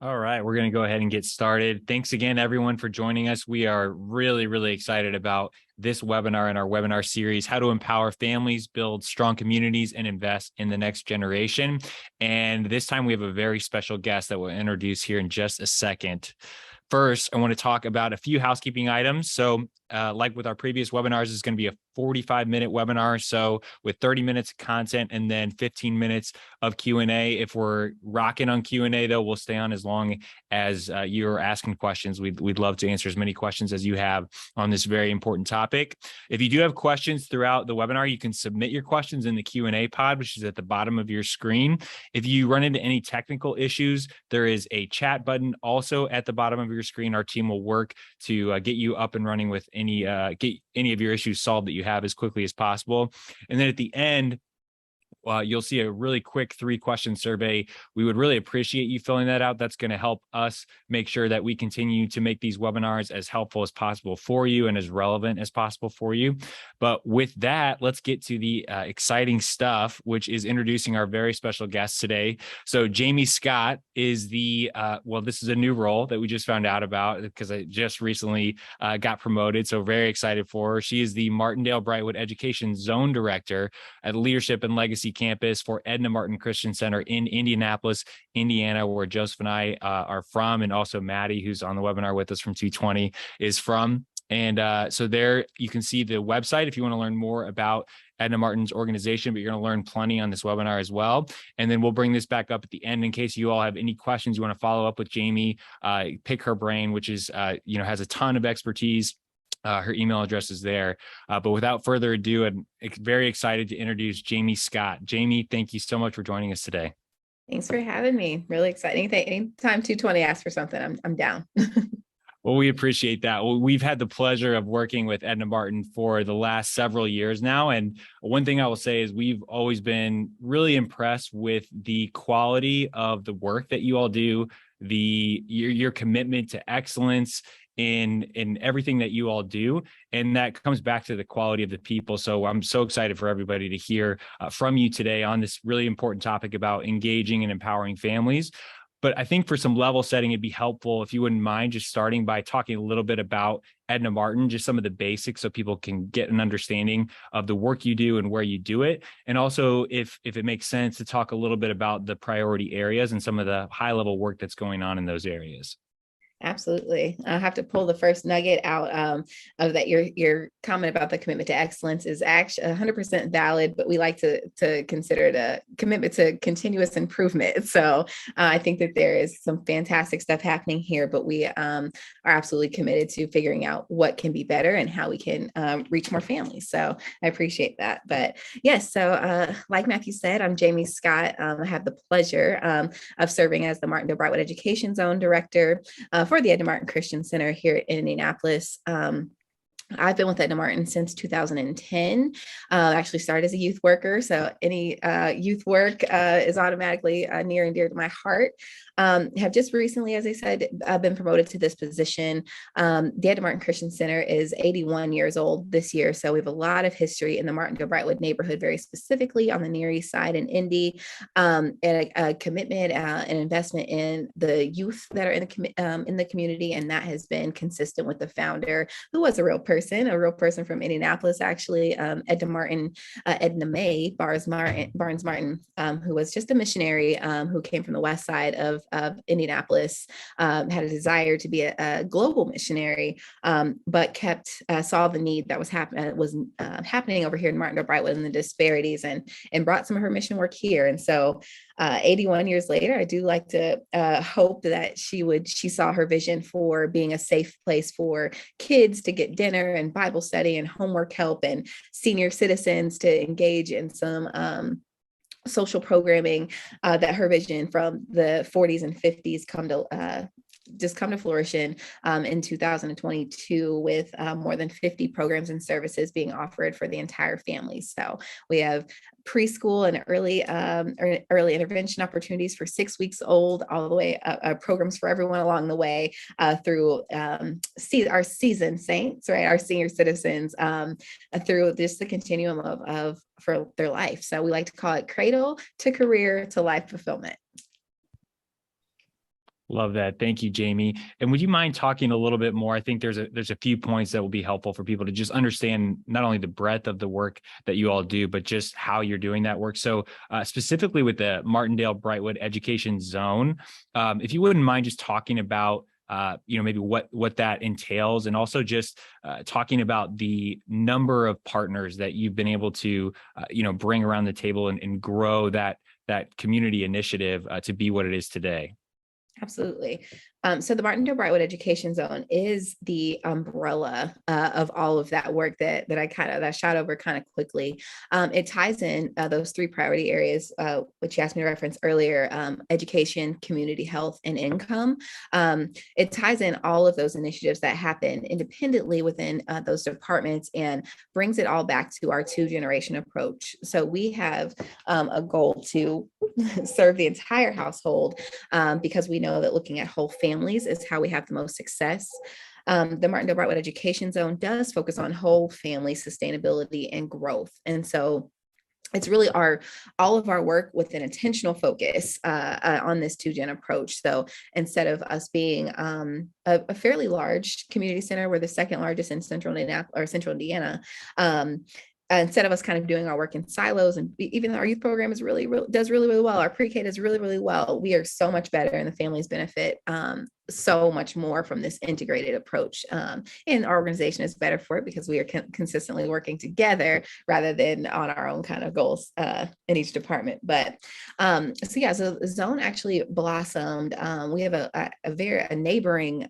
All right, we're going to go ahead and get started. Thanks again, everyone, for joining us. We are really, really excited about this webinar and our webinar series, How to Empower Families, Build Strong Communities, and Invest in the Next Generation. And this time we have a very special guest that we'll introduce here in just a second. First, I want to talk about a few housekeeping items. So like with our previous webinars, it's going to be a 45-minute webinar. So with 30 minutes of content and then 15 minutes of Q&A. If we're rocking on Q&A, though, we'll stay on as long as you're asking questions. We'd love to answer as many questions as you have on this very important topic. If you do have questions throughout the webinar, you can submit your questions in the Q&A pod, which is at the bottom of your screen. If you run into any technical issues, there is a chat button also at the bottom of your screen. Our team will work to get you up and running with get any of your issues solved that you have as quickly as possible. And then at the end, you'll see a really quick 3-question survey. We would really appreciate you filling that out. That's going to help us make sure that we continue to make these webinars as helpful as possible for you and as relevant as possible for you. But with that, let's get to the exciting stuff, which is introducing our very special guest today. So Jamie Scott is this is a new role that we just found out about because I just recently got promoted. So very excited for her. She is the Martindale Brightwood Education Zone Director at Leadership and Legacy Campus for Edna Martin Christian Center in Indianapolis, Indiana, where Joseph and I are from, and also Maddie, who's on the webinar with us from 220, is from. And so there you can see the website if you want to learn more about Edna Martin's organization, but you're going to learn plenty on this webinar as well. And then we'll bring this back up at the end in case you all have any questions you want to follow up with Jamie, pick her brain, which is, has a ton of expertise. Her email address is there. But without further ado, I'm very excited to introduce Jamie Scott. Jamie, thank you so much for joining us today. Thanks for having me. Really exciting. Anytime 220 asks for something, I'm down. Well, we appreciate that. Well, we've had the pleasure of working with Edna Martin for the last several years now. And one thing I will say is we've always been really impressed with the quality of the work that you all do, your commitment to excellence in everything that you all do. And that comes back to the quality of the people. So I'm so excited for everybody to hear from you today on this really important topic about engaging and empowering families. But I think for some level setting, it'd be helpful if you wouldn't mind just starting by talking a little bit about Edna Martin, just some of the basics so people can get an understanding of the work you do and where you do it. And also, if it makes sense, to talk a little bit about the priority areas and some of the high level work that's going on in those areas. Absolutely. I have to pull the first nugget out of that. Your comment about the commitment to excellence is actually 100% valid, but we like to consider it a commitment to continuous improvement. So I think that there is some fantastic stuff happening here, but we are absolutely committed to figuring out what can be better and how we can reach more families. So I appreciate that. But yes, so like Matthew said, I'm Jamie Scott. I have the pleasure of serving as the Martindale Brightwood Education Zone Director for the Edna Martin Christian Center here in Indianapolis. I've been with Edna Martin since 2010. Actually started as a youth worker, so any youth work is automatically near and dear to my heart. Have just recently, as I said, been promoted to this position. The Edna Martin Christian Center is 81 years old this year, so we have a lot of history in the Martindale Brightwood neighborhood, very specifically on the Near East Side in Indy, and a commitment and investment in the youth that are in the community, and that has been consistent with the founder, who was a real person from Indianapolis, actually, Edna Mae Barnes Martin, who was just a missionary who came from the west side of Indianapolis, had a desire to be a global missionary, but saw the need that was happening over here in Martindale Brightwood and the disparities, and brought some of her mission work here. And so 81 years later, I do like to hope that she saw her vision for being a safe place for kids to get dinner and Bible study and homework help, and senior citizens to engage in some social programming, that her vision from the 40s and 50s come to fruition in 2022 with more than 50 programs and services being offered for the entire family. So we have preschool and early intervention opportunities for 6 weeks old, all the way programs for everyone along the way through our seasoned saints, right? Our senior citizens, through just the continuum of for their life. So we like to call it cradle to career to life fulfillment. Love that. Thank you, Jamie. And would you mind talking a little bit more? I think there's a few points that will be helpful for people to just understand not only the breadth of the work that you all do, but just how you're doing that work. So specifically with the Martindale Brightwood Education Zone, if you wouldn't mind just talking about maybe what that entails, and also just talking about the number of partners that you've been able to bring around the table and grow that community initiative to be what it is today. Absolutely. So the Martindale Brightwood Education Zone is the umbrella of all of that work that I shot over kind of quickly. It ties in those three priority areas, which you asked me to reference earlier: education, community health, and income. It ties in all of those initiatives that happen independently within those departments and brings it all back to our two-generation approach. So we have a goal to serve the entire household, because we know that looking at whole families is how we have the most success. The Martindale Brightwood Education Zone does focus on whole family sustainability and growth. And so it's really all of our work with an intentional focus on this two-gen approach. So instead of us being a fairly large community center, we're the second largest in central Indiana. Instead of us kind of doing our work in silos, and even though our youth program is does really well, our pre-K does really well, we are so much better, and the families benefit so much more from this integrated approach. And our organization is better for it because we are consistently working together rather than on our own kind of goals in each department. But so the zone actually blossomed. We have a neighboring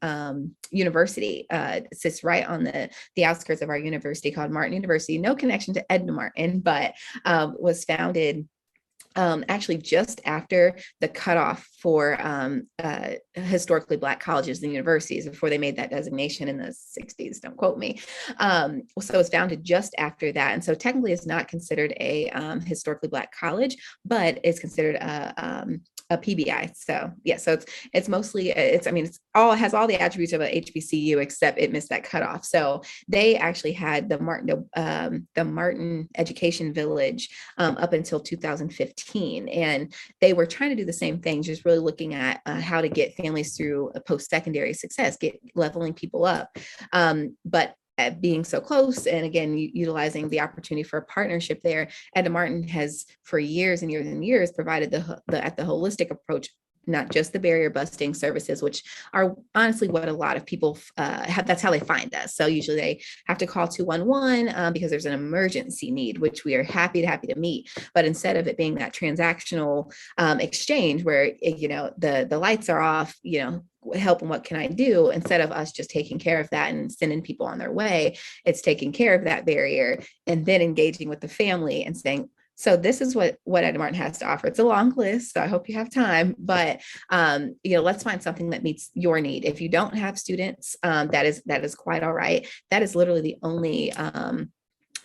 university. It sits right on the outskirts of our university, called Martin University. No connection to Edna Martin, but was founded actually just after the cutoff for historically Black colleges and universities, before they made that designation in the 60s. Don't quote me. So it's founded just after that. And so technically it's not considered a historically Black college, but it's considered a PBI. So yeah, so it's mostly it has all the attributes of a HBCU, except it missed that cutoff. So they actually had the Martin Education Village up until 2015, and they were trying to do the same thing, just really looking at how to get families through a post-secondary success, get leveling people up, but at being so close, and again, utilizing the opportunity for a partnership there, Edna Martin has for years and years and years provided the holistic approach, not just the barrier busting services, which are honestly what a lot of people have. That's how they find us. So usually they have to call 211 because there's an emergency need, which we are happy to meet. But instead of it being that transactional exchange where the lights are off, help and what can I do, instead of us just taking care of that and sending people on their way, it's taking care of that barrier and then engaging with the family and saying, so this is what Edna Martin has to offer. It's a long list, so I hope you have time, but let's find something that meets your need. If you don't have students, that is quite all right. That is literally the only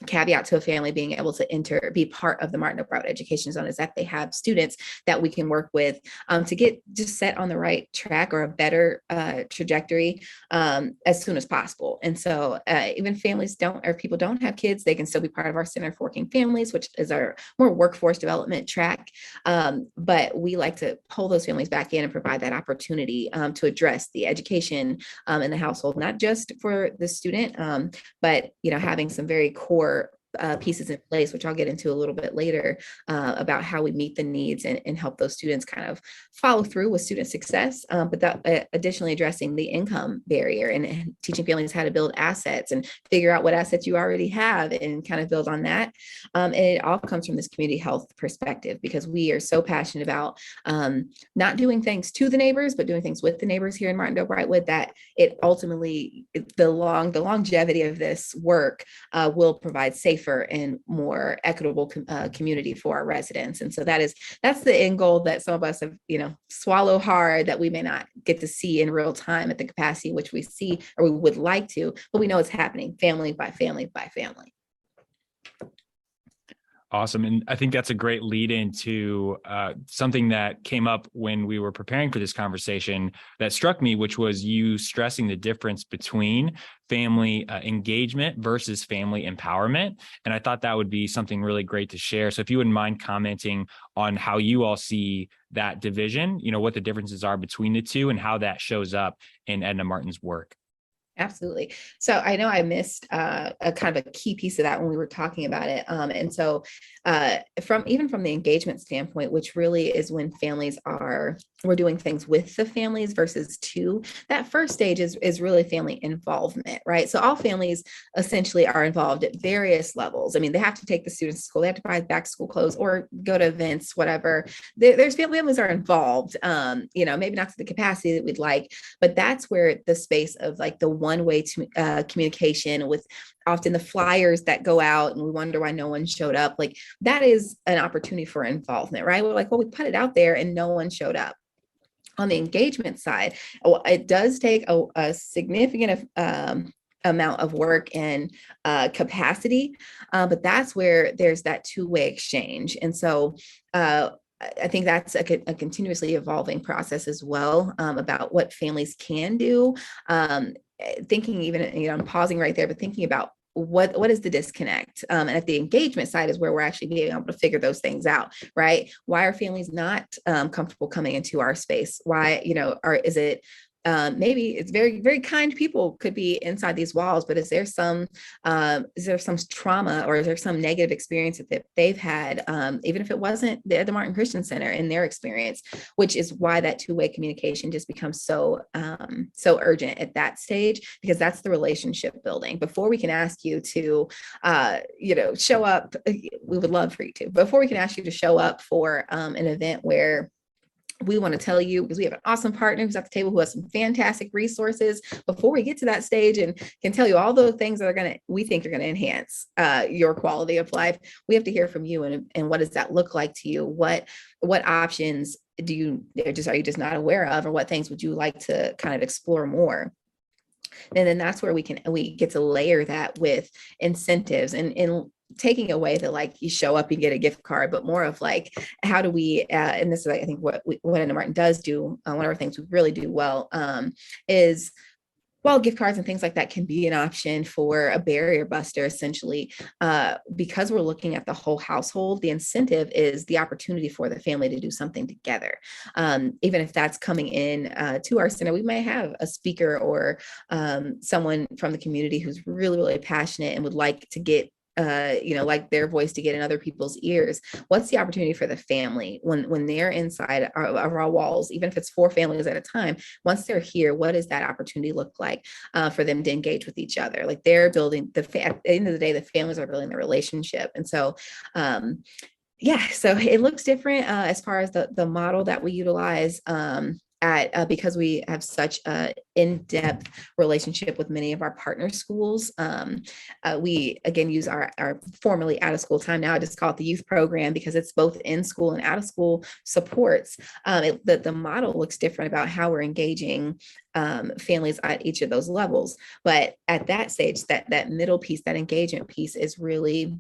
caveat to a family being able to be part of the Martindale Brightwood Education Zone, is that they have students that we can work with to get just set on the right track or a better trajectory as soon as possible. And so even people don't have kids, they can still be part of our Center for Working Families, which is our more workforce development track. But we like to pull those families back in and provide that opportunity to address the education in the household, not just for the student, but having some very core pieces in place, which I'll get into a little bit later, about how we meet the needs and help those students kind of follow through with student success, but that additionally addressing the income barrier and teaching families how to build assets and figure out what assets you already have and kind of build on that. And it all comes from this community health perspective, because we are so passionate about not doing things to the neighbors, but doing things with the neighbors here in Martindale Brightwood, that it ultimately, the longevity of this work will provide safer and more equitable community for our residents. And so that's the end goal that some of us have, swallow hard, that we may not get to see in real time at the capacity which we see or we would like to, but we know it's happening family by family by family. Awesome. And I think that's a great lead into something that came up when we were preparing for this conversation that struck me, which was you stressing the difference between family engagement versus family empowerment. And I thought that would be something really great to share. So if you wouldn't mind commenting on how you all see that division, what the differences are between the two and how that shows up in Edna Martin's work. Absolutely. So I know I missed a kind of a key piece of that when we were talking about it. And so from the engagement standpoint, which really is when we're doing things with the families versus to, that first stage is really family involvement, right? So all families essentially are involved at various levels. I mean, they have to take the students to school, they have to buy back to school clothes or go to events, whatever. There's families are involved, maybe not to the capacity that we'd like, but that's where the space of like the one-way communication with often the flyers that go out and we wonder why no one showed up, like that is an opportunity for involvement, right? We're like, well, we put it out there and no one showed up. On the engagement side, it does take a significant amount of work and capacity, but that's where there's that two-way exchange. And so I think that's a continuously evolving process as well, about what families can do. Thinking even, I'm pausing right there, but thinking about what is the disconnect, and at the engagement side is where we're actually being able to figure those things out, right? Why are families not comfortable coming into our space? Why, is it maybe it's very, very kind people could be inside these walls, but is there some trauma or is there some negative experience that they've had, even if it wasn't the Martin Christian Center in their experience, which is why that two-way communication just becomes so urgent at that stage, because that's the relationship building. Before we can ask you to, show up, we would love for you to, before we can ask you to show up for an event where we want to tell you, because we have an awesome partner who's at the table who has some fantastic resources, before we get to that stage and can tell you all the things that we think are going to enhance your quality of life, we have to hear from you. And what does that look like to you? What options are you just not aware of, or what things would you like to kind of explore more? And then that's where we get to layer that with incentives and taking away the, like, you show up and get a gift card, but more of like, how do we, and this is, I think, what Edna Martin does do, one of the things we really do well, is, while gift cards and things like that can be an option for a barrier buster, essentially, because we're looking at the whole household, the incentive is the opportunity for the family to do something together. Even if that's coming in to our center, we may have a speaker or someone from the community who's really, really passionate and would like to get like their voice to get in other people's ears. What's the opportunity for the family when they're inside our walls, even if it's 4 families at a time? Once they're here, what does that opportunity look like for them to engage with each other? Like, they're building at the end of the day, the families are building the relationship. And so so it looks different as far as the model that we utilize because we have such an in-depth relationship with many of our partner schools. We, again, use our formerly out-of-school time. Now I just call it the youth program, because it's both in-school and out-of-school supports. The model looks different about how we're engaging families at each of those levels. But at that stage, that middle piece, that engagement piece, is really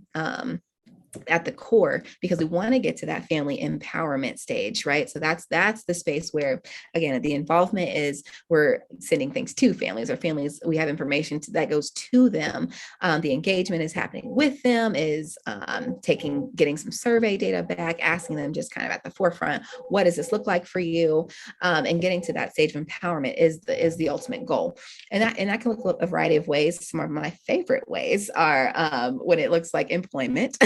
at the core, because we want to get to that family empowerment stage, right? So that's the space where, again, the involvement is, we're sending things to families, or families, we have information that goes to them. The engagement is happening with them, is getting some survey data back, asking them just kind of at the forefront, what does this look like for you? And getting to that stage of empowerment is the ultimate goal. And that can look a variety of ways. Some of my favorite ways are when it looks like employment.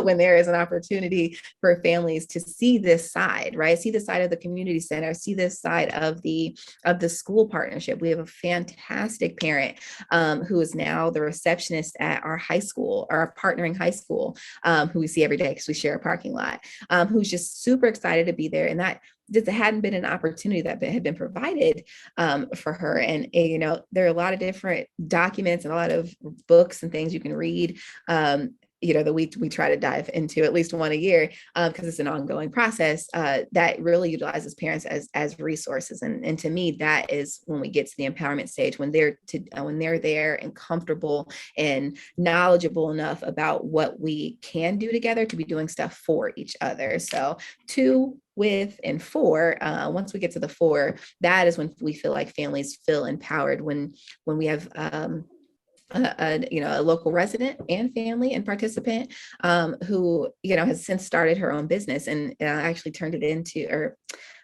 When there is an opportunity for families to see this side, right? See the side of the community center, see this side of the school partnership. We have a fantastic parent who is now the receptionist at our high school, or our partnering high school, who we see every day because we share a parking lot, who's just super excited to be there. And that just hadn't been an opportunity that had been provided for her. And, there are a lot of different documents and a lot of books and things you can read that we try to dive into at least one a year, because it's an ongoing process, that really utilizes parents as resources. And to me, that is when we get to the empowerment stage, when they're there and comfortable and knowledgeable enough about what we can do together to be doing stuff for each other. So 2, with, and 4, once we get to the 4, that is when we feel like families feel empowered, when we have a local resident and family and participant, who has since started her own business and actually turned it into,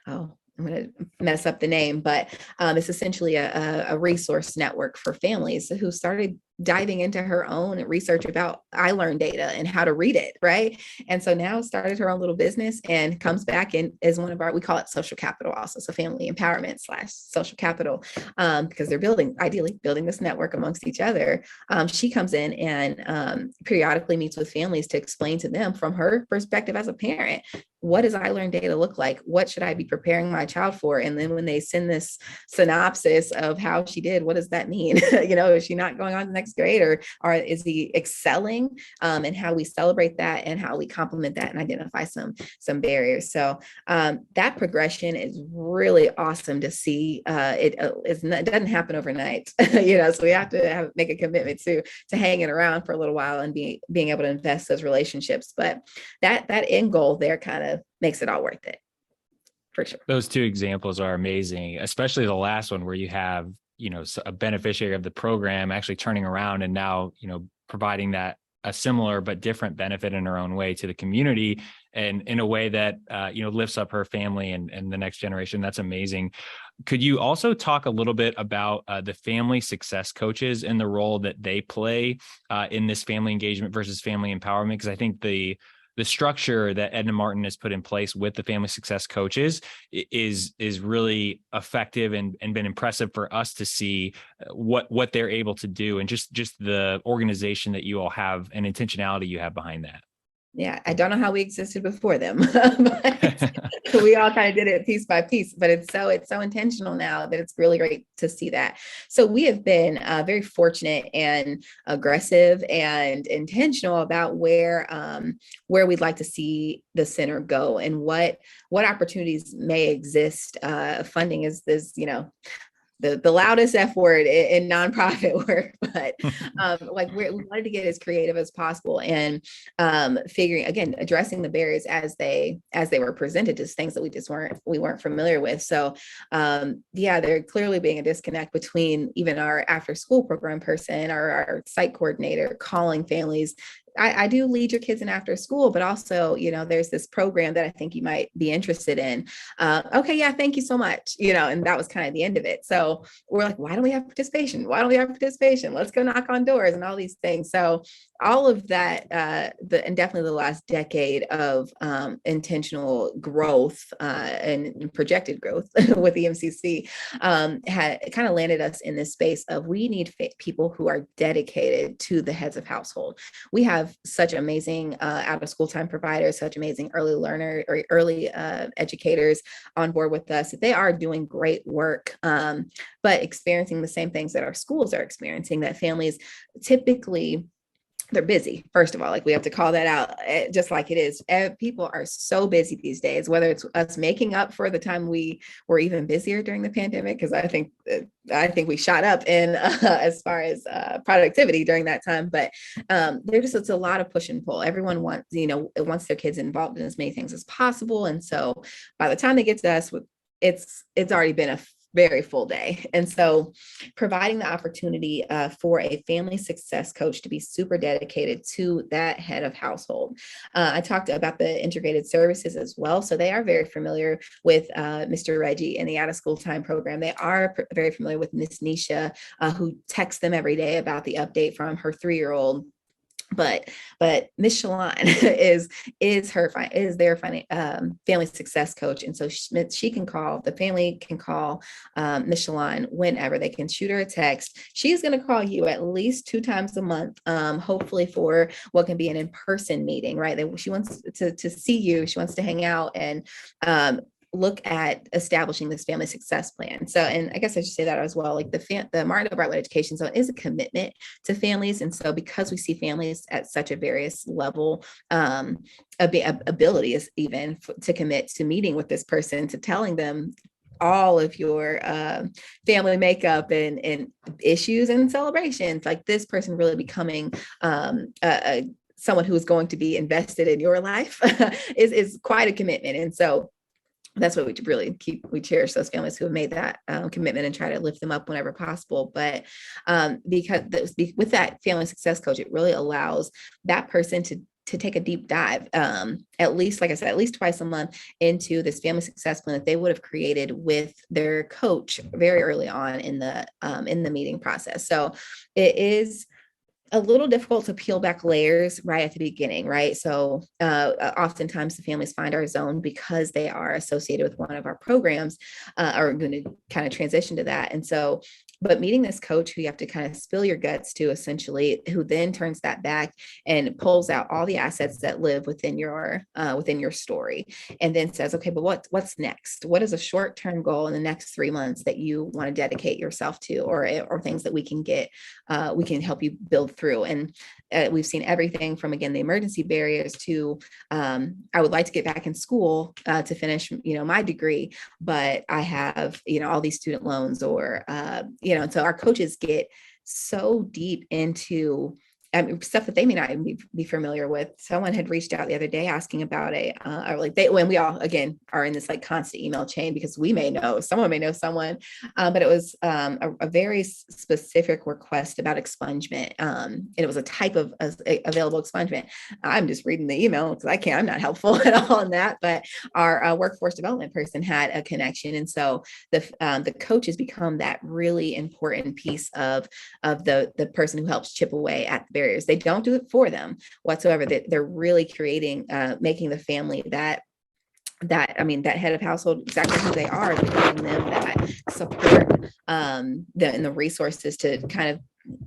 I'm going to mess up the name, but it's essentially a resource network for families who started diving into her own research about iLearn data and how to read it, right? And so now started her own little business and comes back and is one of our, we call it social capital also, so family empowerment / social capital, because they're ideally building this network amongst each other. She comes in and periodically meets with families to explain to them from her perspective as a parent, what does iLearn data look like? What should I be preparing my child for? And then when they send this synopsis of how she did, what does that mean? Is she not going on to the next grade, or is he excelling? And how we celebrate that and how we complement that and identify some barriers. So that progression is really awesome to see. It doesn't happen overnight, so we have to make a commitment to hanging around for a little while and being able to invest those relationships. But that end goal there kind of makes it all worth it, for sure. Those 2 examples are amazing, especially the last one where you have, a beneficiary of the program actually turning around and now, providing that a similar but different benefit in her own way to the community, and in a way that, lifts up her family and the next generation. That's amazing. Could you also talk a little bit about the family success coaches and the role that they play in this family engagement versus family empowerment? Because I think the structure that Edna Martin has put in place with the family success coaches is really effective and been impressive for us to see what they're able to do, and just the organization that you all have and intentionality you have behind that. Yeah, I don't know how we existed before them, but we all kind of did it piece by piece, but it's so intentional now that it's really great to see that. So we have been very fortunate and aggressive and intentional about where we'd like to see the center go and what opportunities may exist. Funding is this, the loudest F word in nonprofit work, but we wanted to get as creative as possible and addressing the barriers as they were presented, as things that we weren't familiar with. So there clearly being a disconnect between even our after school program person or our site coordinator calling families. I do lead your kids in after school, but also, there's this program that I think you might be interested in. Okay, yeah, thank you so much. And that was kind of the end of it. So we're like, why don't we have participation? Why don't we have participation? Let's go knock on doors and all these things. So all of that, and definitely the last decade of intentional growth and projected growth with the MCC had kind of landed us in this space of we need people who are dedicated to the heads of household. We have such amazing out of school time providers, such amazing early learner or early educators on board with us. They are doing great work, but experiencing the same things that our schools are experiencing, that families typically, they're busy. First of all, we have to call that out, just like it is. People are so busy these days, whether it's us making up for the time we were even busier during the pandemic, because I think we shot up in as far as productivity during that time. But it's a lot of push and pull. Everyone wants their kids involved in as many things as possible, and so by the time they get to us, it's already been a very full day. And so providing the opportunity for a family success coach to be super dedicated to that head of household. I talked about the integrated services as well. So they are very familiar with Mr. Reggie and the out of school time program. They are very familiar with Miss Nisha, who texts them every day about the update from her 3-year-old. But Miss Shalon is their family success coach, and so she can call, the family can call Miss Shalon whenever. They can shoot her a text. She's going to call you at least 2 times a month, hopefully for what can be an in-person meeting, right? She wants to see you. She wants to hang out and look at establishing this family success plan. So, and I guess I should say that as well, like the Martindale Brightwood Education Zone is a commitment to families. And so because we see families at such a various level, ability is even to commit to meeting with this person, to telling them all of your family makeup and issues and celebrations, like this person really becoming someone who is going to be invested in your life is quite a commitment. And so that's what we cherish those families who have made that commitment and try to lift them up whenever possible. But because with that family success coach, it really allows that person to take a deep dive, at least, like I said, at least twice a month into this family success plan that they would have created with their coach very early on in the meeting process. So it is a little difficult to peel back layers right at the beginning, right? So oftentimes the families find our zone because they are associated with one of our programs, are going to kind of transition to that. And so, but meeting this coach who you have to kind of spill your guts to, essentially, who then turns that back and pulls out all the assets that live within your story, and then says, okay, but what's next? What is a short-term goal in the next 3 months that you want to dedicate yourself to, or things that we can help you build through. And we've seen everything from, again, the emergency barriers to I would like to get back in school to finish my degree, but I have all these student loans, or and so our coaches get so deep into stuff that they may not even be familiar with. Someone had reached out the other day asking about when we all, again, are in this like constant email chain, because someone may know someone, but it was a very specific request about expungement. And it was a type of available expungement. I'm just reading the email because I'm not helpful at all in that, but our workforce development person had a connection. And so the coach has become that really important piece of the person who helps chip away at the barriers. They don't do it for them whatsoever. They're really creating, making the family that head of household exactly who they are, giving them that support, and the resources to kind of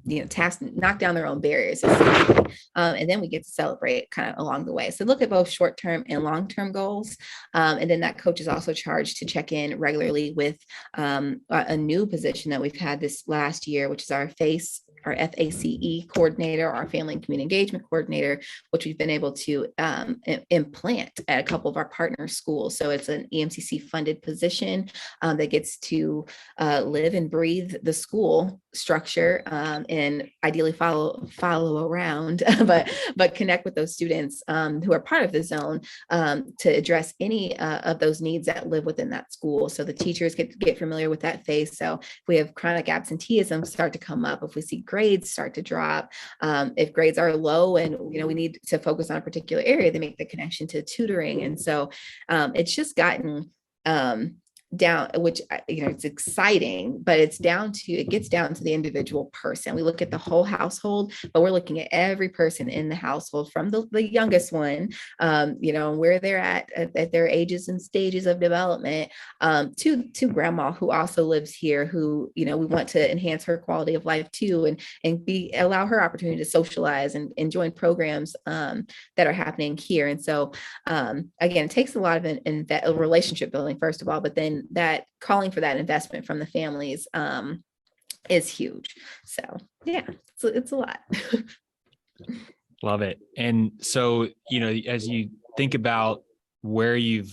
knock down their own barriers, and then we get to celebrate kind of along the way. So look at both short-term and long-term goals, and then that coach is also charged to check in regularly with a new position that we've had this last year, which is our FACE coordinator, our family and community engagement coordinator, which we've been able to implant at a couple of our partner schools. So it's an EMCC funded position that gets to live and breathe the school structure, and ideally follow around, but connect with those students who are part of the zone, to address any of those needs that live within that school. So the teachers get familiar with that phase. So if we have chronic absenteeism start to come up, if we see grades start to drop, if grades are low and we need to focus on a particular area, they make the connection to tutoring. And so it's just gotten down, which it's exciting, but it gets down to the individual person. We look at the whole household, but we're looking at every person in the household, from the youngest one, where they're at their ages and stages of development, to grandma who also lives here, who we want to enhance her quality of life too, and allow her opportunity to socialize and join programs that are happening here. And so again, it takes a lot of relationship building, first of all, but then that calling for that investment from the families is huge. So yeah, it's a lot. Love it. And so, as you think about where you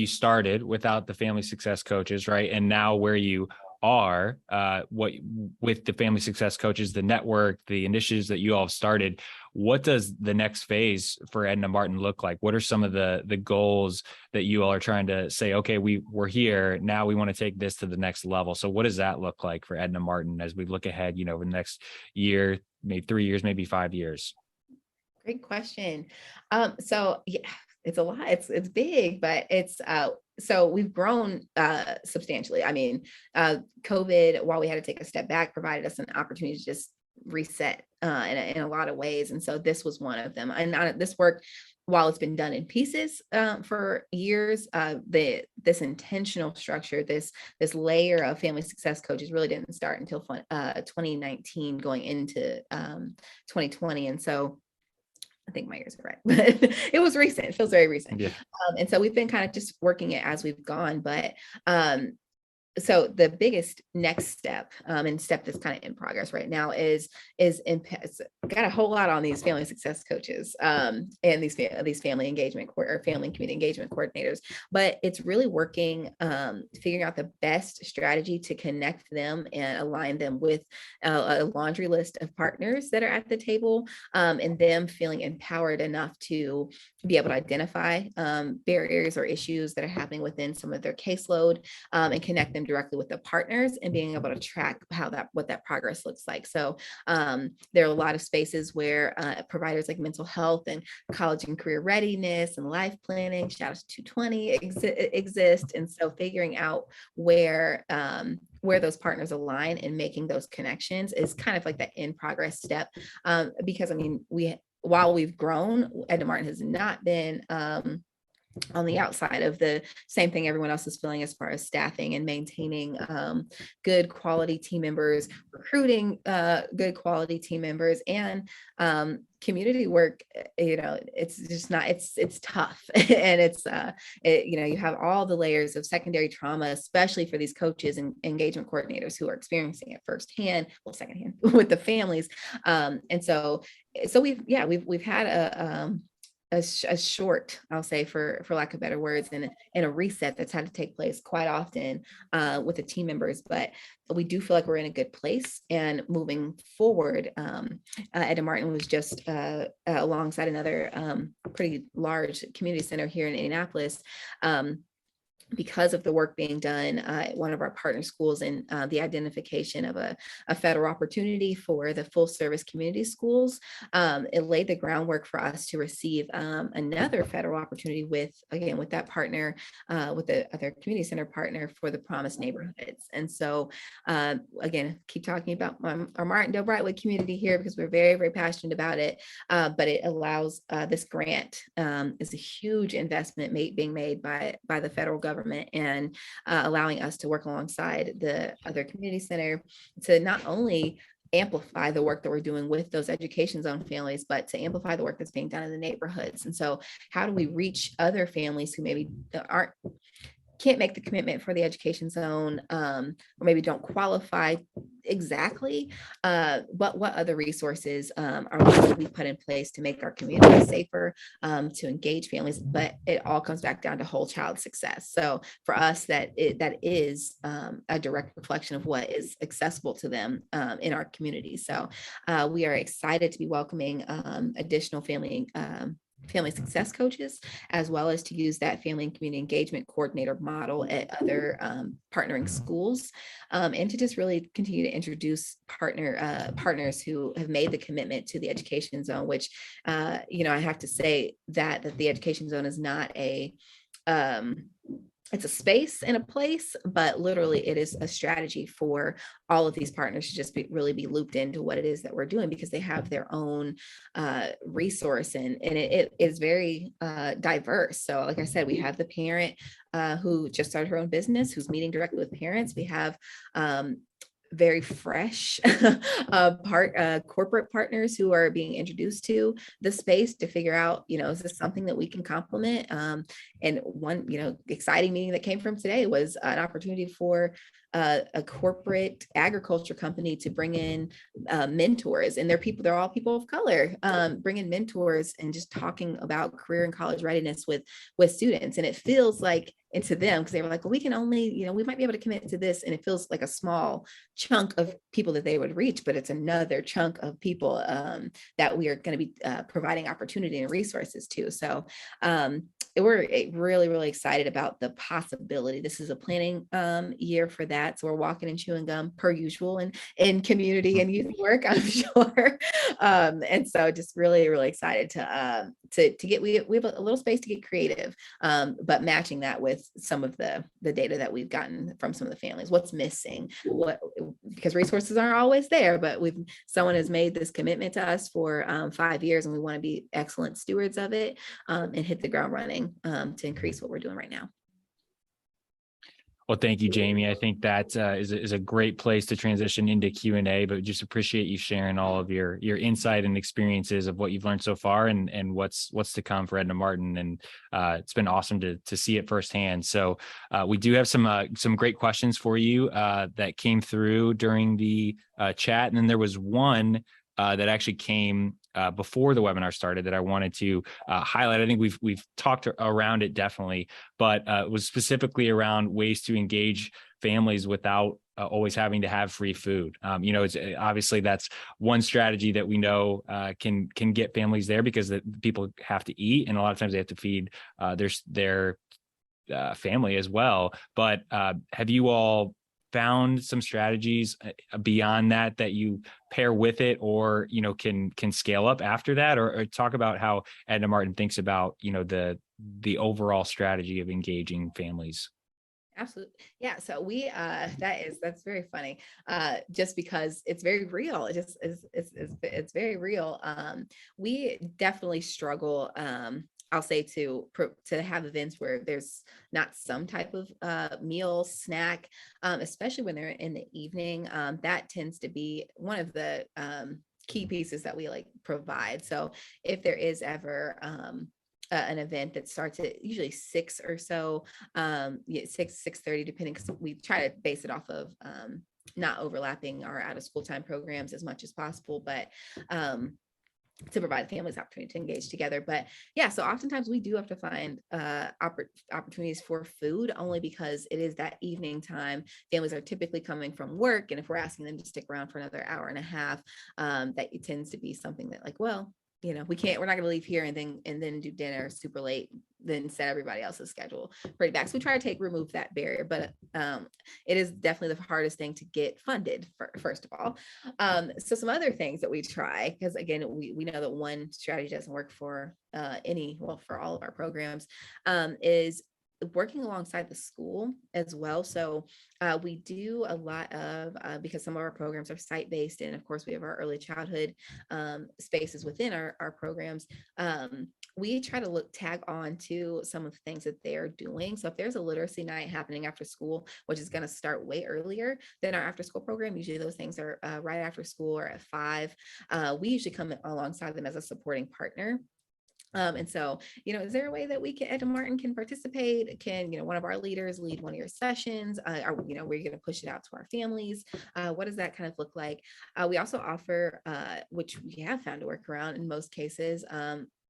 started without the family success coaches, right? And now where you are, with the family success coaches, the network, the initiatives that you all have started, what does the next phase for Edna Martin look like? What are some of the goals that you all are trying to say, okay, we're here, now we want to take this to the next level? So what does that look like for Edna Martin as we look ahead, over the next year, maybe 3 years, maybe 5 years? Great question. So yeah, it's a lot. It's big, but it's so we've grown substantially. I mean, COVID, while we had to take a step back, provided us an opportunity to just reset in a lot of ways. And so this was one of them. And this work, while it's been done in pieces for years, this intentional structure, this layer of family success coaches really didn't start until 2019 going into 2020. And so I think my years are right, but it was recent. It feels very recent. Yeah. And so we've been kind of just working it as we've gone. But so the biggest next step, and step that's kind of in progress right now is got a whole lot on these family success coaches, and these family engagement or family and community engagement coordinators. But it's really working, figuring out the best strategy to connect them and align them with a laundry list of partners that are at the table, and them feeling empowered enough to be able to identify barriers or issues that are happening within some of their caseload, and connect them directly with the partners and being able to track what that progress looks like. So there are a lot of spaces where providers like mental health and college and career readiness and life planning, shout out to 220, exist. And so figuring out where those partners align and making those connections is kind of like that in progress step. Because I mean, while we've grown, Ed Martin has not been on the outside of the same thing everyone else is feeling as far as staffing and maintaining good quality team members, recruiting good quality team members, and community work. It's just not, it's tough. And you have all the layers of secondary trauma, especially for these coaches and engagement coordinators who are experiencing it firsthand, well, secondhand with the families. And so we've had a short, I'll say, for lack of better words, and a reset that's had to take place quite often with the team members. But we do feel like we're in a good place. And moving forward, Ed Martin was just alongside another pretty large community center here in Indianapolis. Because of the work being done at one of our partner schools, and the identification of a federal opportunity for the full service community schools, it laid the groundwork for us to receive another federal opportunity with that partner, with the other community center partner for the Promised Neighborhoods. And so again, keep talking about our Martindale Brightwood community here because we're very, very passionate about it. But it allows this grant is a huge investment being made by the federal government, and allowing us to work alongside the other community center to not only amplify the work that we're doing with those education zone families, but to amplify the work that's being done in the neighborhoods. And so how do we reach other families who maybe can't make the commitment for the education zone, or maybe don't qualify exactly, but what other resources are we put in place to make our community safer, to engage families? But it all comes back down to whole child success. So for us, that is a direct reflection of what is accessible to them in our community. So we are excited to be welcoming additional family success coaches, as well as to use that family and community engagement coordinator model at other partnering schools, and to just really continue to introduce partners who have made the commitment to the education zone, which I have to say that the education zone is not it's a space and a place, but literally it is a strategy for all of these partners to just really be looped into what it is that we're doing, because they have their own resource, and it is very diverse. So like I said, we have the parent who just started her own business, who's meeting directly with parents. We have very fresh corporate partners who are being introduced to the space to figure out, is this something that we can complement? And one, exciting meeting that came from today was an opportunity for a corporate agriculture company to bring in mentors, and they're all people of color, bringing mentors and just talking about career and college readiness with students. And it feels like, and to them, because they were like, well, we can only, we might be able to commit to this. And it feels like a small chunk of people that they would reach, but it's another chunk of people that we are going to be providing opportunity and resources to. So we're really, really excited about the possibility. This is a planning year for that. So we're walking and chewing gum per usual in community and youth work, I'm sure. And so just really, really excited to get, we have a little space to get creative, but matching that with some of the data that we've gotten from some of the families, what's missing, because resources aren't always there, but someone has made this commitment to us for 5 years, and we want to be excellent stewards of it, and hit the ground running to increase what we're doing right now. Well, thank you, Jamie. I think that is a great place to transition into Q&A, but just appreciate you sharing all of your insight and experiences of what you've learned so far and what's to come for Edna Martin. And it's been awesome to see it firsthand. So we do have some great questions for you that came through during the chat. And then there was one that actually came before the webinar started that I wanted to highlight. I think we've talked around it definitely, but it was specifically around ways to engage families without always having to have free food. It's obviously that's one strategy that we know can get families there because people have to eat, and a lot of times they have to feed their family as well. But have you all found some strategies beyond that you pair with it, or can scale up after that, or talk about how Edna Martin thinks about the overall strategy of engaging families? Absolutely. Yeah. So that's very funny. Just because it's very real. It just is, it's very real. We definitely struggle. I'll say to have events where there's not some type of meal snack, especially when they're in the evening. That tends to be one of the key pieces that we like provide. So if there is ever an event that starts at usually 6 or so, 6:30, depending, because we try to base it off of not overlapping our out of school time programs as much as possible, but to provide families opportunity to engage together. But yeah, so oftentimes we do have to find opportunities for food, only because it is that evening time. Families are typically coming from work, and if we're asking them to stick around for another hour and a half, that it tends to be something that, like, well, we're not going to leave here and then do dinner super late, then set everybody else's schedule pretty back. So we try to remove that barrier, but it is definitely the hardest thing to get funded first of all. So some other things that we try, because again, we know that one strategy doesn't work for for all of our programs, is working alongside the school as well. So we do a lot of, because some of our programs are site-based, and of course we have our early childhood spaces within our programs, we try to tag on to some of the things that they're doing. So if there's a literacy night happening after school, which is going to start way earlier than our after school program, usually those things are right after school or at 5, we usually come alongside them as a supporting partner. And so, is there a way that Edna Martin can participate? Can, one of our leaders lead one of your sessions? We're going to push it out to our families. What does that kind of look like? We also offer, which we have found to work around in most cases,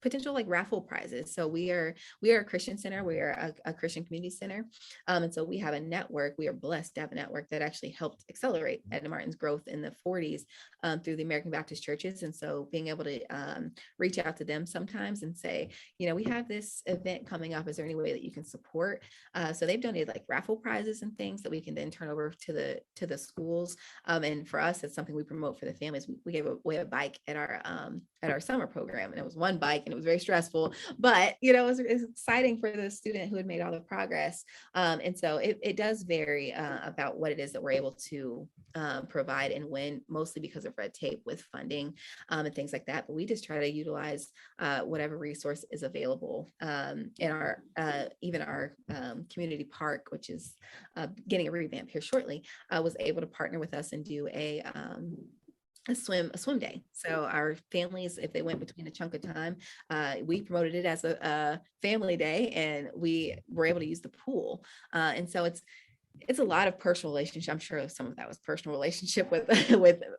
potential like raffle prizes. So we are a Christian center. We are a Christian community center. And so we have a network. We are blessed to have a network that actually helped accelerate Edna Martin's growth in the 40s through the American Baptist churches. And so being able to reach out to them sometimes and say, we have this event coming up. Is there any way that you can support? So they've donated like raffle prizes and things that we can then turn over to the schools. And for us, it's something we promote for the families. We gave away a bike at our summer program, and it was one bike, and it was very stressful, but it was exciting for the student who had made all the progress. And so it does vary about what it is that we're able to provide and when, mostly because of red tape with funding and things like that. But we just try to utilize whatever resource is available in our even our community park, which is getting a revamp here shortly, was able to partner with us and do a swim day. So our families, if they went between a chunk of time, we promoted it as a family day, and we were able to use the pool. And so it's a lot of personal relationship. I'm sure some of that was personal relationship with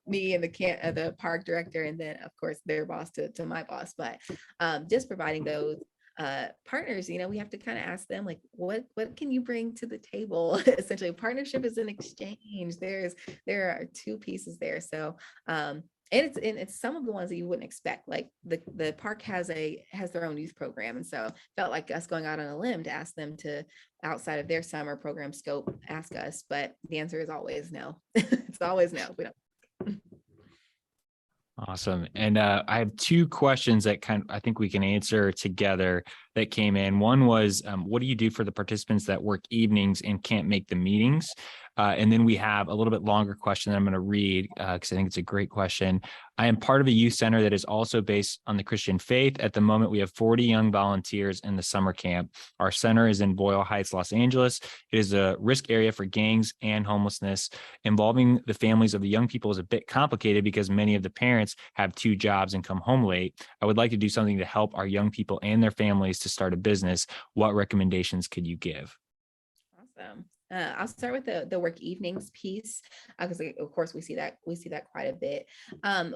me and the park director, and then of course their boss to my boss. But just providing those partners, we have to kind of ask them, like, what can you bring to the table? Essentially, partnership is an exchange. There are two pieces there. So and it's some of the ones that you wouldn't expect. Like the park has their own youth program, and so felt like us going out on a limb to ask them to, outside of their summer program scope, ask us. But the answer is always no. It's always no. We don't. Awesome. And I have two questions that I think we can answer together. that came in. One was, what do you do for the participants that work evenings and can't make the meetings? And then we have a little bit longer question that I'm going to read because I think it's a great question. I am part of a youth center that is also based on the Christian faith. At the moment, we have 40 young volunteers in the summer camp. Our center is in Boyle Heights, Los Angeles. It is a risk area for gangs and homelessness. Involving the families of the young people is a bit complicated because many of the parents have two jobs and come home late. I would like to do something to help our young people and their families to start a business. What recommendations could you give? Awesome. I'll start with the work evenings piece because of course we see that quite a bit.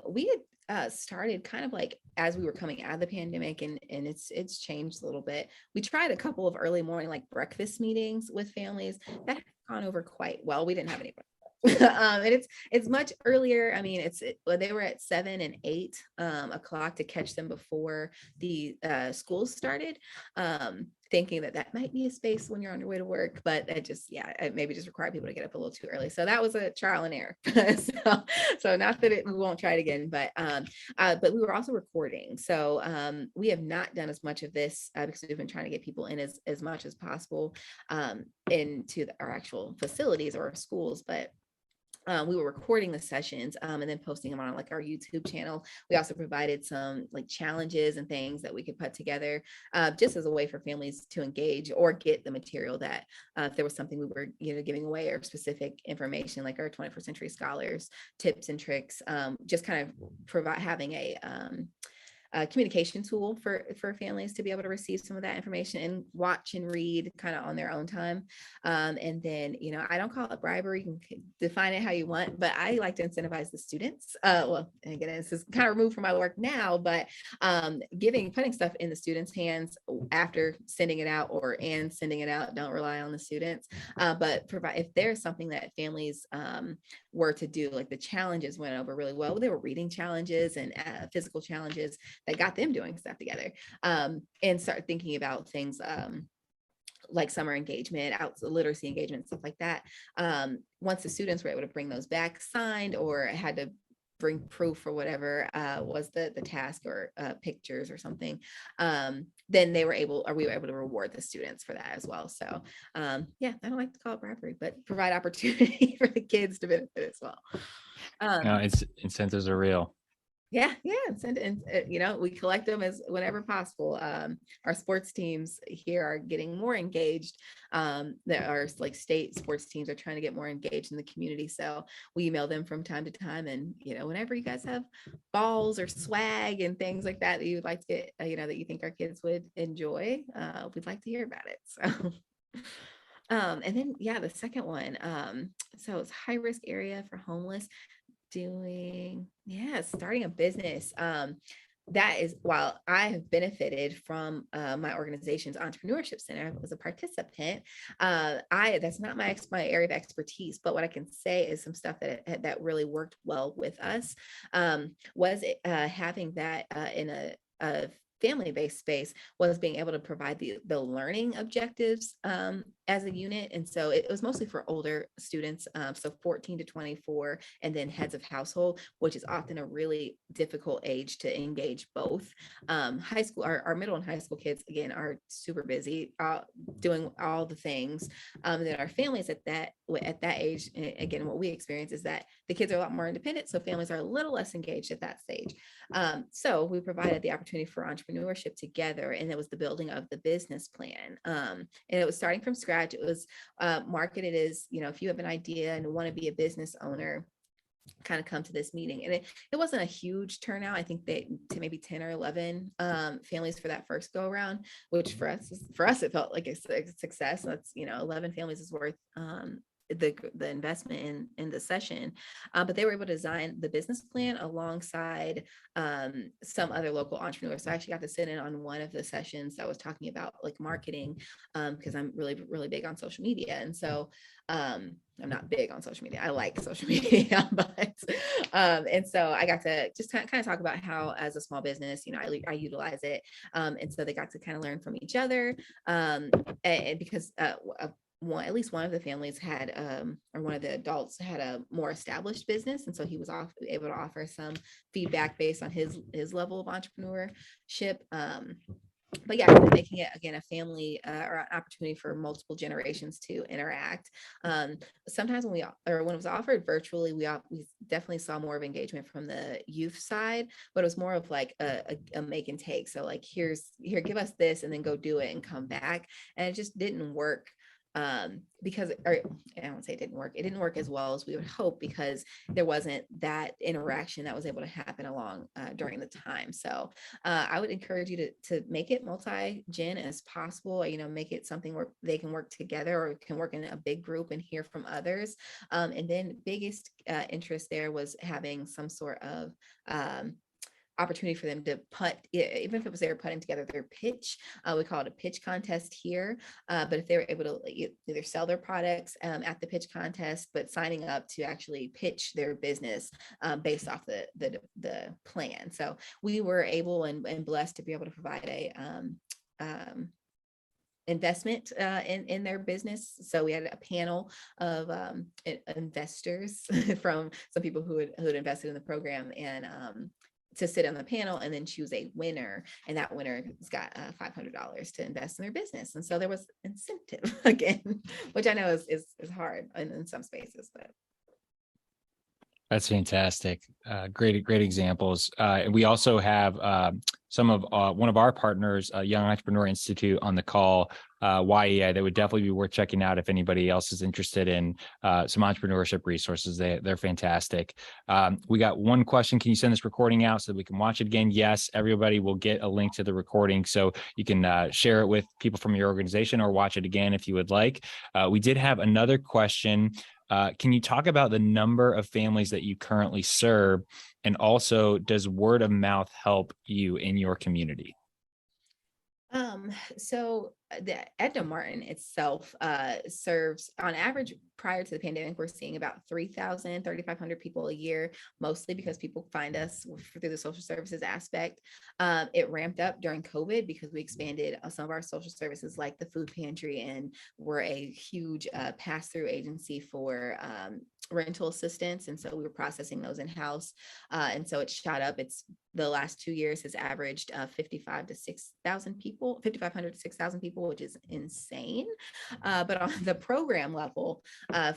We had started kind of like as we were coming out of the pandemic, and it's changed a little bit. We tried a couple of early morning like breakfast meetings with families that have gone over quite well. We didn't have any. And it's much earlier. I mean, they were at 7 and 8 o'clock to catch them before the schools started. Thinking that might be a space when you're on your way to work, but it maybe just required people to get up a little too early. So that was a trial and error. so not that we won't try it again, but we were also recording. So we have not done as much of this because we've been trying to get people in as much as possible into our actual facilities or our schools, but we were recording the sessions and then posting them on like our YouTube channel. We also provided some like challenges and things that we could put together just as a way for families to engage or get the material that if there was something we were giving away or specific information like our 21st Century Scholars tips and tricks, just kind of having a communication tool for families to be able to receive some of that information and watch and read kind of on their own time. And then, I don't call it bribery. You can define it how you want, but I like to incentivize the students. Well, again, this is kind of removed from my work now, but putting stuff in the students' hands after sending it out and sending it out, don't rely on the students, but provide, if there's something that families were to do, like the challenges went over really well. They were reading challenges and physical challenges that got them doing stuff together, and start thinking about things like summer engagement, literacy engagement, stuff like that. Once the students were able to bring those back signed or had to bring proof or whatever was the task or pictures or something, then we were able to reward the students for that as well. So I don't like to call it bribery, but provide opportunity for the kids to benefit as well. Incentives are real. Yeah. And we collect them as whenever possible. Our sports teams here are getting more engaged. There are like state sports teams are trying to get more engaged in the community. So we email them from time to time. And, whenever you guys have balls or swag and things like that you would like to get, that you think our kids would enjoy, we'd like to hear about it. So. And then, the second one. So it's high risk area for homeless. Starting a business. That is, while I have benefited from my organization's entrepreneurship center, I was a participant. That's not my area of expertise, but what I can say is some stuff that really worked well with us was having that in a family-based space, was being able to provide the learning objectives as a unit. And so it was mostly for older students, so 14 to 24, and then heads of household, which is often a really difficult age to engage both. High school, our middle and high school kids, again, are super busy doing all the things. That our families at that age, again, what we experience is that the kids are a lot more independent, so families are a little less engaged at that stage. So we provided the opportunity for entrepreneurship together, and it was the building of the business plan. And it was starting from scratch. It was marketed as, if you have an idea and want to be a business owner, kind of come to this meeting. And it wasn't a huge turnout. I think that to maybe 10 or 11 families for that first go around, which for us it felt like a success. That's 11 families is worth the investment in the session, but they were able to design the business plan alongside some other local entrepreneurs. So I actually got to sit in on one of the sessions that was talking about like marketing, because I'm really, really big on social media. And so I'm not big on social media. I like social media, but and so I got to just kind of talk about how, as a small business, I utilize it. And so they got to kind of learn from each other, and because at least one of the families had, or one of the adults had a more established business. And so he was able to offer some feedback based on his level of entrepreneurship. but yeah, making it again a family or an opportunity for multiple generations to interact. Um, Sometimes when when it was offered virtually, we definitely saw more of engagement from the youth side, but it was more of like a make and take. So like, give us this and then go do it and come back, and it just didn't work, because, or I won't say it didn't work. It didn't work as well as we would hope, because there wasn't that interaction that was able to happen along during the time. So I would encourage you to make it multi-gen as possible. Make it something where they can work together or can work in a big group and hear from others. And then biggest interest there was having some sort of opportunity for them to put, even if it was they were putting together their pitch. We call it a pitch contest here. But if they were able to either sell their products at the pitch contest, but signing up to actually pitch their business based off the plan. So we were able and blessed to be able to provide a investment in their business. So we had a panel of investors from some people who had invested in the program, and to sit on the panel and then choose a winner, and that winner has got $500 to invest in their business. And so there was incentive again, which I know is hard in some spaces, but That's fantastic. Great examples. And we also have some of one of our partners, Young Entrepreneur Institute, on the call, YEI, that would definitely be worth checking out if anybody else is interested in some entrepreneurship resources. They're fantastic. We got one question. Can you send this recording out so that we can watch it again? Yes, everybody will get a link to the recording, so you can share it with people from your organization or watch it again if you would like. We did have another question. Can you talk about the number of families that you currently serve? And also, does word of mouth help you in your community? So the Edna Martin itself serves, on average, prior to the pandemic, we're seeing about 3,500 people a year, mostly because people find us through the social services aspect. It ramped up during COVID because we expanded some of our social services, like the food pantry, and we're a huge pass-through agency for rental assistance. And so we were processing those in-house. And so it shot up. It's the last 2 years has averaged 5,500 to 6,000 people, which is insane. But on the program level,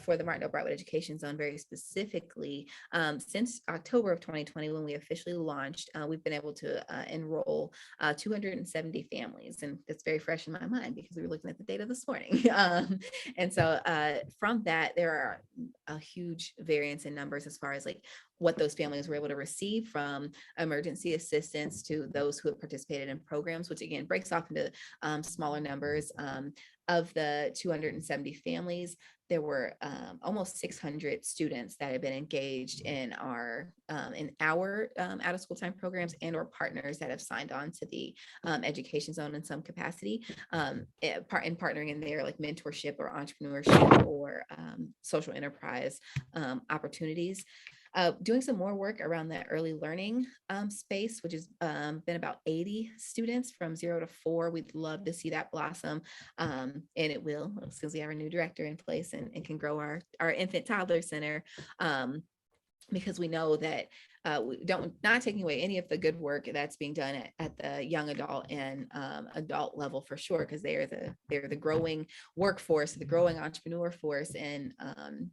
for the Martindale Brightwood Education Zone, very specifically, since October of 2020, when we officially launched, we've been able to enroll 270 families. And it's very fresh in my mind because we were looking at the data this morning. And so from that, there are a huge variance in numbers as far as like what those families were able to receive, from emergency assistance to those who have participated in programs, which again breaks off into smaller numbers. Of the 270 families, there were almost 600 students that have been engaged in our out of school time programs, and or partners that have signed on to the education zone in some capacity, in partnering in their like mentorship or entrepreneurship or social enterprise opportunities. Doing some more work around the early learning space, which has been about 80 students from 0 to 4. We'd love to see that blossom, and it will, as soon as we have our new director in place and can grow our infant toddler center. Because we know that we don't, not taking away any of the good work that's being done at the young adult and adult level for sure, because they're the growing workforce, the growing entrepreneur force, and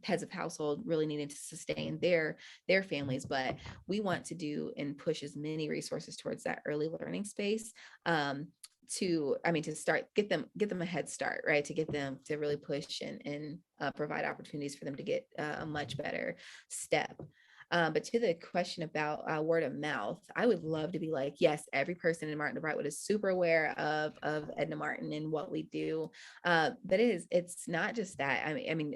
heads of household really needing to sustain their families. But we want to do and push as many resources towards that early learning space, to start, get them a head start, right? To get them to really push and provide opportunities for them to get a much better step. But to the question about word of mouth, I would love to be like, yes, every person in Martin Brightwood is super aware of Edna Martin and what we do. But it's not just that. I mean,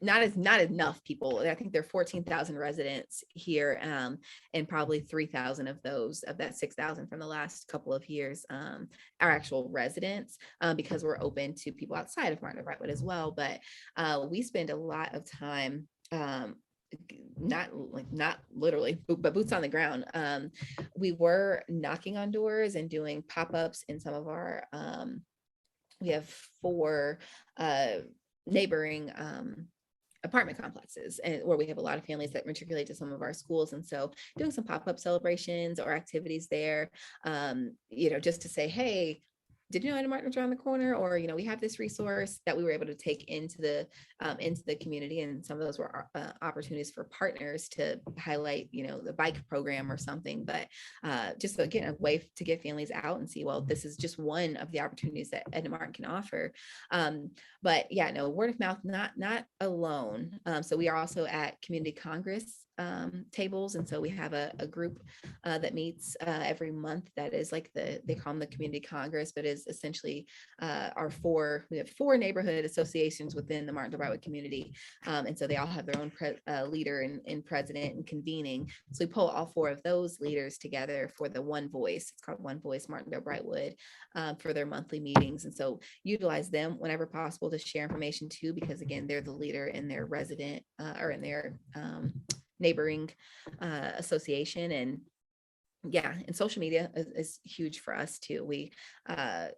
not enough people. I think there are 14,000 residents here, and probably 3,000 of that 6,000 from the last couple of years are actual residents, because we're open to people outside of Martin Brightwood as well. But we spend a lot of time, not literally, but boots on the ground. We were knocking on doors and doing pop-ups in some of our, we have 4 neighboring apartment complexes, and where we have a lot of families that matriculate to some of our schools. And so doing some pop-up celebrations or activities there, just to say, hey, did you know Ed and Martin's around the corner? Or, we have this resource that we were able to take into the community. And some of those were opportunities for partners to highlight, the bike program or something. But just again, a way to get families out and see, well, this is just one of the opportunities that Ed and Martin can offer. But yeah, no, word of mouth, not alone. So we are also at Community Congress tables. And so we have a group that meets every month. That is like they call them the Community Congress, but is essentially we have 4 neighborhood associations within the Martin Brightwood community. And so they all have their own leader and president and convening. So we pull all 4 of those leaders together for the One Voice. It's called One Voice Martindale Brightwood for their monthly meetings. And so utilize them whenever possible to share information too, because again, they're the leader in their resident or in their neighboring association. And yeah, and social media is huge for us too. We I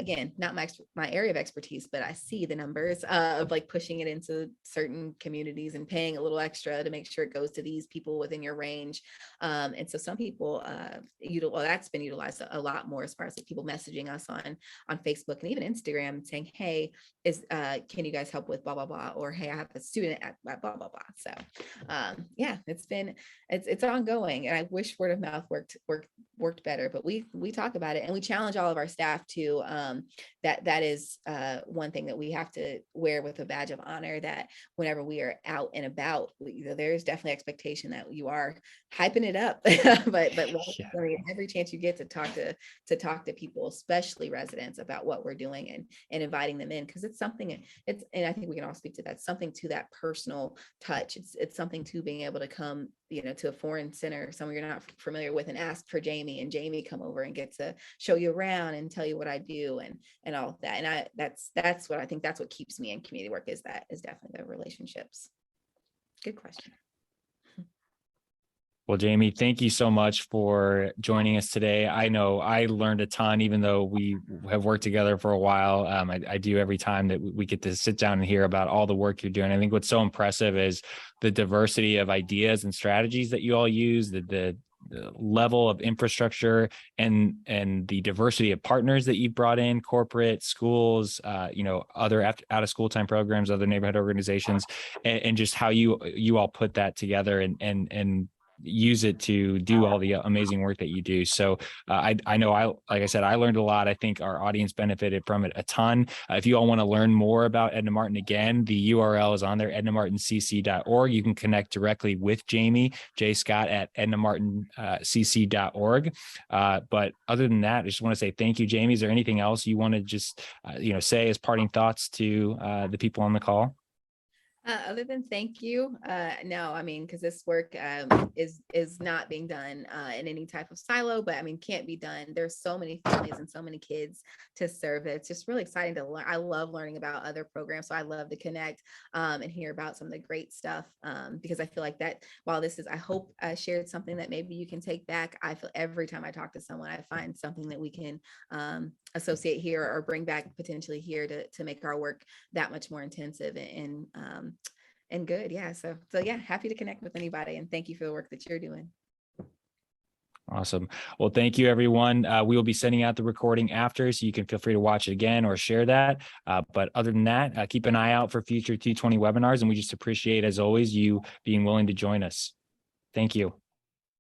again, not my area of expertise, but I see the numbers of like pushing it into certain communities and paying a little extra to make sure it goes to these people within your range. And so some people, that's been utilized a lot more as far as like people messaging us on Facebook and even Instagram saying, hey, can you guys help with blah, blah, blah, or hey, I have a student at blah, blah, blah. So yeah, it's ongoing, and I wish word of mouth worked better, but we talk about it and we challenge all of our staff to that is one thing that we have to wear with a badge of honor, that whenever we are out and about, there's definitely expectation that you are hyping it up, but yeah. Every chance you get to talk to people, especially residents, about what we're doing and inviting them in, because it's something, and I think we can all speak to that, something to that personal touch. It's something to being able to come to a foreign center somewhere you're not familiar with and ask for Jamie, and Jamie come over and get to show you around and tell you what I do and all of that. And that's what I think, that's what keeps me in community work, is definitely the relationships. Good question. Well, Jamie, thank you so much for joining us today. I know I learned a ton, even though we have worked together for a while. I do every time that we get to sit down and hear about all the work you're doing. I think what's so impressive is the diversity of ideas and strategies that you all use, the level of infrastructure and the diversity of partners that you've brought in, corporate, schools, other out of school time programs, other neighborhood organizations, and just how you all put that together and use it to do all the amazing work that you do. So I know like I said, I learned a lot. I think our audience benefited from it a ton. If you all want to learn more about Edna Martin, again, the URL is on there, ednamartincc.org. You can connect directly with Jamie J. Scott at ednamartincc.org. But other than that, I just want to say thank you, Jamie. Is there anything else you want to just say as parting thoughts to the people on the call? Other than thank you, no, I mean, because this work is not being done in any type of silo, but I mean, can't be done. There's so many families and so many kids to serve that it's just really exciting to learn. I love learning about other programs, so I love to connect and hear about some of the great stuff, because I feel like that while this is, I hope I shared something that maybe you can take back. I feel every time I talk to someone, I find something that we can associate here or bring back potentially here to make our work that much more intensive and good. Yeah. So yeah, happy to connect with anybody, and thank you for the work that you're doing. Awesome. Well, thank you, everyone. We will be sending out the recording after, so you can feel free to watch it again or share that. But other than that, keep an eye out for future 220 webinars, and we just appreciate, as always, you being willing to join us. Thank you.